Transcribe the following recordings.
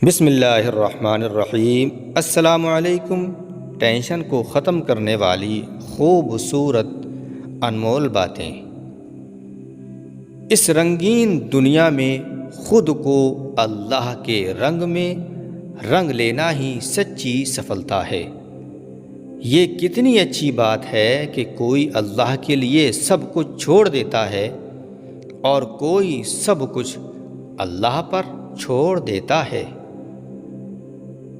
بسم اللہ الرحمن الرحیم۔ السلام علیکم۔ ٹینشن کو ختم کرنے والی خوبصورت انمول باتیں۔ اس رنگین دنیا میں خود کو اللہ کے رنگ میں رنگ لینا ہی سچی سفلتا ہے۔ یہ کتنی اچھی بات ہے کہ کوئی اللہ کے لیے سب کچھ چھوڑ دیتا ہے اور کوئی سب کچھ اللہ پر چھوڑ دیتا ہے۔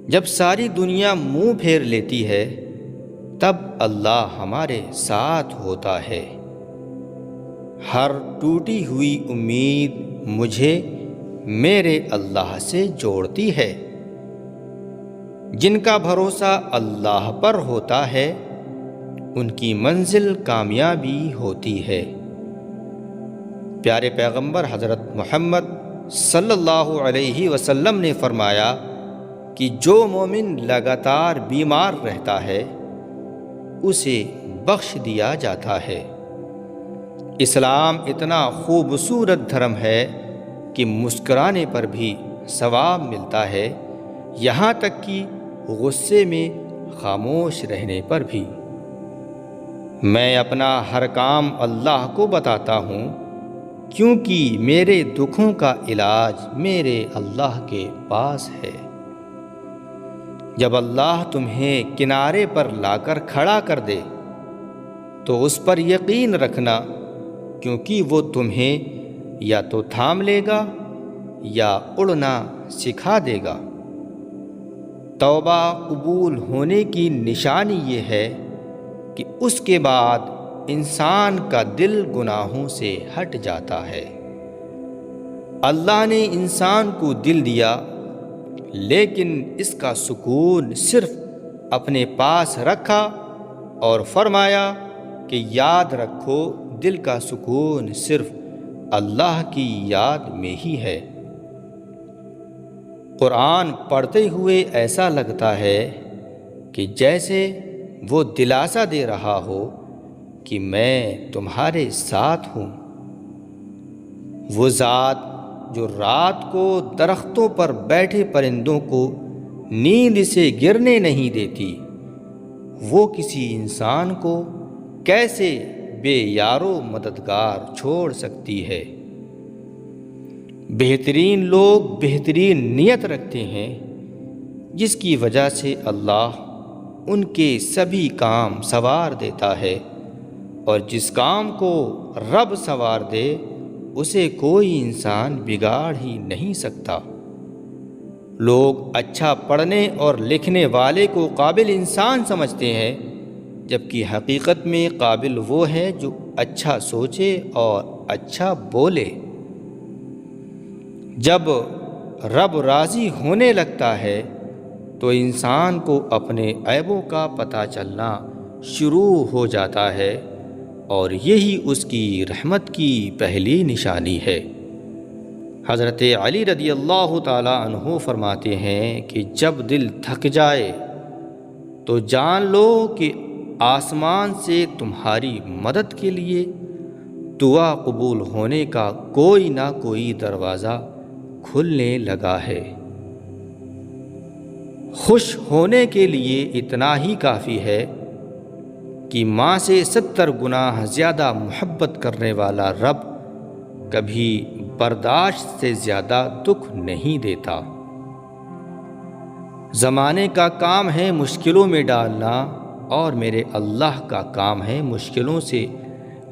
جب ساری دنیا منہ پھیر لیتی ہے تب اللہ ہمارے ساتھ ہوتا ہے۔ ہر ٹوٹی ہوئی امید مجھے میرے اللہ سے جوڑتی ہے۔ جن کا بھروسہ اللہ پر ہوتا ہے ان کی منزل کامیابی ہوتی ہے۔ پیارے پیغمبر حضرت محمد صلی اللہ علیہ وسلم نے فرمایا کہ جو مومن لگاتار بیمار رہتا ہے اسے بخش دیا جاتا ہے۔ اسلام اتنا خوبصورت دھرم ہے کہ مسکرانے پر بھی ثواب ملتا ہے، یہاں تک کہ غصے میں خاموش رہنے پر بھی۔ میں اپنا ہر کام اللہ کو بتاتا ہوں کیونکہ میرے دکھوں کا علاج میرے اللہ کے پاس ہے۔ جب اللہ تمہیں کنارے پر لا کر کھڑا کر دے تو اس پر یقین رکھنا، کیونکہ وہ تمہیں یا تو تھام لے گا یا اڑنا سکھا دے گا۔ توبہ قبول ہونے کی نشانی یہ ہے کہ اس کے بعد انسان کا دل گناہوں سے ہٹ جاتا ہے۔ اللہ نے انسان کو دل دیا لیکن اس کا سکون صرف اپنے پاس رکھا اور فرمایا کہ یاد رکھو دل کا سکون صرف اللہ کی یاد میں ہی ہے۔ قرآن پڑھتے ہوئے ایسا لگتا ہے کہ جیسے وہ دلاسا دے رہا ہو کہ میں تمہارے ساتھ ہوں۔ وہ ذات جو رات کو درختوں پر بیٹھے پرندوں کو نیند سے گرنے نہیں دیتی، وہ کسی انسان کو کیسے بے یارو مددگار چھوڑ سکتی ہے؟ بہترین لوگ بہترین نیت رکھتے ہیں جس کی وجہ سے اللہ ان کے سبھی کام سنوار دیتا ہے، اور جس کام کو رب سنوار دے اسے کوئی انسان بگاڑ ہی نہیں سکتا۔ لوگ اچھا پڑھنے اور لکھنے والے کو قابل انسان سمجھتے ہیں، جبکہ حقیقت میں قابل وہ ہے جو اچھا سوچے اور اچھا بولے۔ جب رب راضی ہونے لگتا ہے تو انسان کو اپنے عیبوں کا پتہ چلنا شروع ہو جاتا ہے، اور یہی اس کی رحمت کی پہلی نشانی ہے۔ حضرت علی رضی اللہ تعالی عنہ فرماتے ہیں کہ جب دل تھک جائے تو جان لو کہ آسمان سے تمہاری مدد کے لیے دعا قبول ہونے کا کوئی نہ کوئی دروازہ کھلنے لگا ہے۔ خوش ہونے کے لیے اتنا ہی کافی ہے کہ ماں سے 70 گنا زیادہ محبت کرنے والا رب کبھی برداشت سے زیادہ دکھ نہیں دیتا۔ زمانے کا کام ہے مشکلوں میں ڈالنا، اور میرے اللہ کا کام ہے مشکلوں سے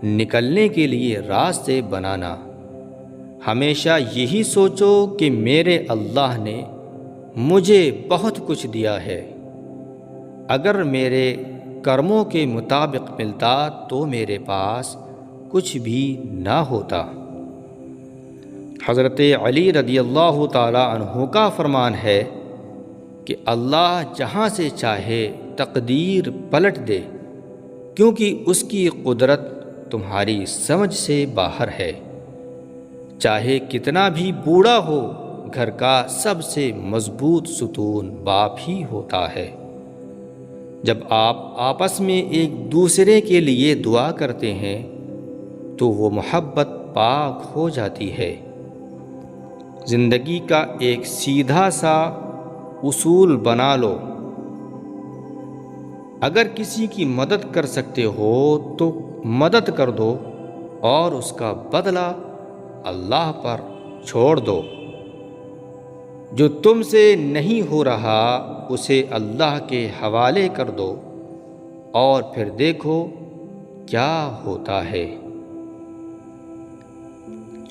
نکلنے کے لیے راستے بنانا۔ ہمیشہ یہی سوچو کہ میرے اللہ نے مجھے بہت کچھ دیا ہے، اگر میرے کرموں کے مطابق ملتا تو میرے پاس کچھ بھی نہ ہوتا۔ حضرت علی رضی اللہ تعالی عنہ کا فرمان ہے کہ اللہ جہاں سے چاہے تقدیر پلٹ دے، کیونکہ اس کی قدرت تمہاری سمجھ سے باہر ہے۔ چاہے کتنا بھی بوڑھا ہو، گھر کا سب سے مضبوط ستون باپ ہی ہوتا ہے۔ جب آپ آپس میں ایک دوسرے کے لیے دعا کرتے ہیں تو وہ محبت پاک ہو جاتی ہے۔ زندگی کا ایک سیدھا سا اصول بنا لو، اگر کسی کی مدد کر سکتے ہو تو مدد کر دو اور اس کا بدلہ اللہ پر چھوڑ دو۔ جو تم سے نہیں ہو رہا اسے اللہ کے حوالے کر دو اور پھر دیکھو کیا ہوتا ہے۔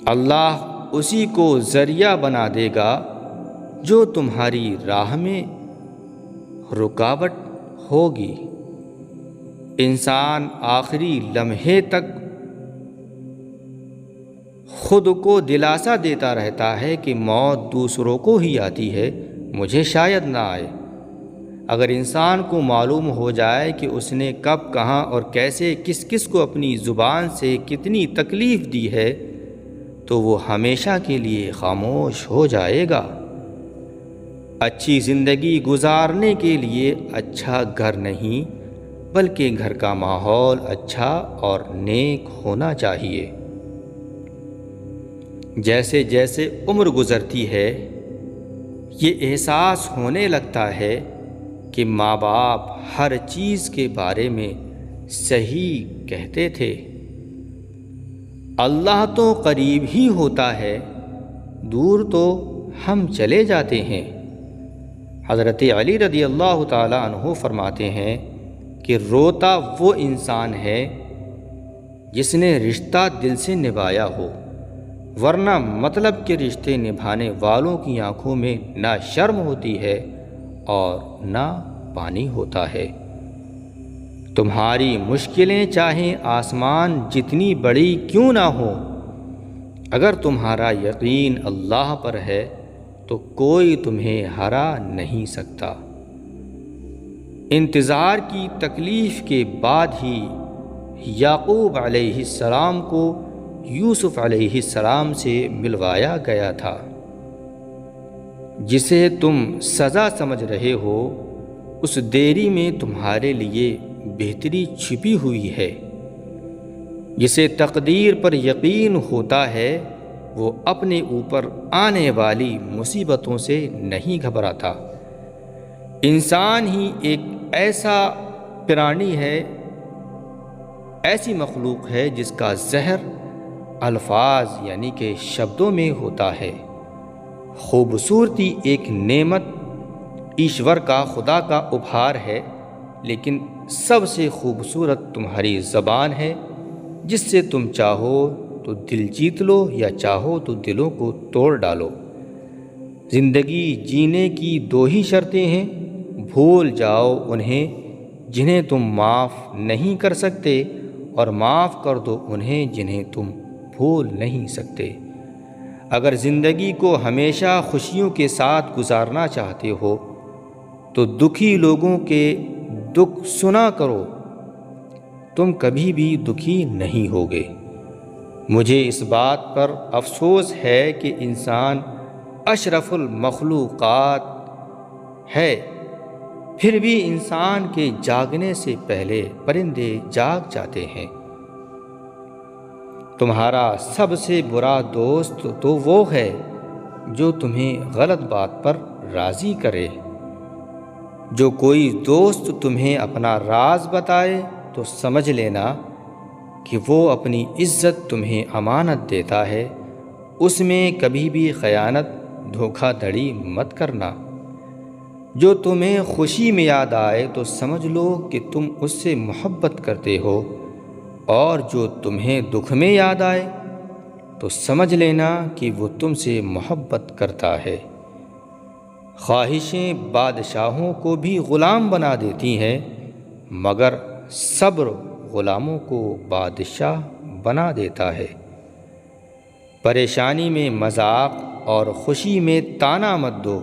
اللہ اسی کو ذریعہ بنا دے گا جو تمہاری راہ میں رکاوٹ ہوگی۔ انسان آخری لمحے تک خود کو دلاسا دیتا رہتا ہے کہ موت دوسروں کو ہی آتی ہے، مجھے شاید نہ آئے۔ اگر انسان کو معلوم ہو جائے کہ اس نے کب، کہاں اور کیسے کس کس کو اپنی زبان سے کتنی تکلیف دی ہے تو وہ ہمیشہ کے لیے خاموش ہو جائے گا۔ اچھی زندگی گزارنے کے لیے اچھا گھر نہیں بلکہ گھر کا ماحول اچھا اور نیک ہونا چاہیے۔ جیسے جیسے عمر گزرتی ہے یہ احساس ہونے لگتا ہے کہ ماں باپ ہر چیز کے بارے میں صحیح کہتے تھے۔ اللہ تو قریب ہی ہوتا ہے، دور تو ہم چلے جاتے ہیں۔ حضرت علی رضی اللہ تعالی عنہ فرماتے ہیں کہ روتا وہ انسان ہے جس نے رشتہ دل سے نبھایا ہو، ورنہ مطلب کے رشتے نبھانے والوں کی آنکھوں میں نہ شرم ہوتی ہے اور نہ پانی ہوتا ہے۔ تمہاری مشکلیں چاہیں آسمان جتنی بڑی کیوں نہ ہو، اگر تمہارا یقین اللہ پر ہے تو کوئی تمہیں ہرا نہیں سکتا۔ انتظار کی تکلیف کے بعد ہی یعقوب علیہ السلام کو یوسف علیہ السلام سے ملوایا گیا تھا۔ جسے تم سزا سمجھ رہے ہو اس دیری میں تمہارے لیے بہتری چھپی ہوئی ہے۔ جسے تقدیر پر یقین ہوتا ہے وہ اپنے اوپر آنے والی مصیبتوں سے نہیں گھبراتا۔ انسان ہی ایک ایسا پرانی ہے، ایسی مخلوق ہے جس کا زہر الفاظ یعنی کہ شبدوں میں ہوتا ہے۔ خوبصورتی ایک نعمت ایشور کا، خدا کا اپہار ہے، لیکن سب سے خوبصورت تمہاری زبان ہے، جس سے تم چاہو تو دل جیت لو یا چاہو تو دلوں کو توڑ ڈالو۔ زندگی جینے کی دو ہی شرطیں ہیں، بھول جاؤ انہیں جنہیں تم معاف نہیں کر سکتے اور معاف کر دو انہیں جنہیں تم بھول نہیں سکتے۔ اگر زندگی کو ہمیشہ خوشیوں کے ساتھ گزارنا چاہتے ہو تو دکھی لوگوں کے دکھ سنا کرو، تم کبھی بھی دکھی نہیں ہوگے۔ مجھے اس بات پر افسوس ہے کہ انسان اشرف المخلوقات ہے، پھر بھی انسان کے جاگنے سے پہلے پرندے جاگ جاتے ہیں۔ تمہارا سب سے برا دوست تو وہ ہے جو تمہیں غلط بات پر راضی کرے۔ جو کوئی دوست تمہیں اپنا راز بتائے تو سمجھ لینا کہ وہ اپنی عزت تمہیں امانت دیتا ہے، اس میں کبھی بھی خیانت، دھوکہ دھڑی مت کرنا۔ جو تمہیں خوشی میں یاد آئے تو سمجھ لو کہ تم اس سے محبت کرتے ہو، اور جو تمہیں دکھ میں یاد آئے تو سمجھ لینا کہ وہ تم سے محبت کرتا ہے۔ خواہشیں بادشاہوں کو بھی غلام بنا دیتی ہیں، مگر صبر غلاموں کو بادشاہ بنا دیتا ہے۔ پریشانی میں مذاق اور خوشی میں طعنہ مت دو،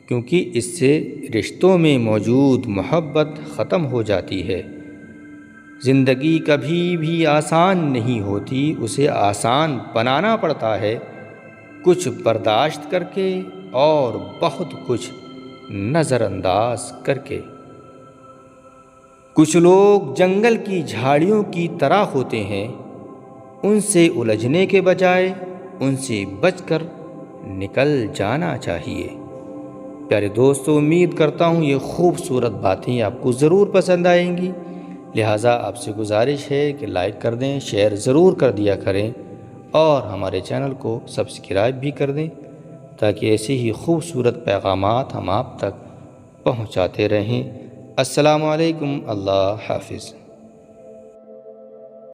کیونکہ اس سے رشتوں میں موجود محبت ختم ہو جاتی ہے۔ زندگی کبھی بھی آسان نہیں ہوتی، اسے آسان بنانا پڑتا ہے، کچھ برداشت کر کے اور بہت کچھ نظر انداز کر کے۔ کچھ لوگ جنگل کی جھاڑیوں کی طرح ہوتے ہیں، ان سے الجھنے کے بجائے ان سے بچ کر نکل جانا چاہیے۔ پیارے دوستو، امید کرتا ہوں یہ خوبصورت باتیں آپ کو ضرور پسند آئیں گی، لہٰذا آپ سے گزارش ہے کہ لائک کر دیں، شیئر ضرور کر دیا کریں اور ہمارے چینل کو سبسکرائب بھی کر دیں تاکہ ایسے ہی خوبصورت پیغامات ہم آپ تک پہنچاتے رہیں۔ السلام علیکم، اللہ حافظ۔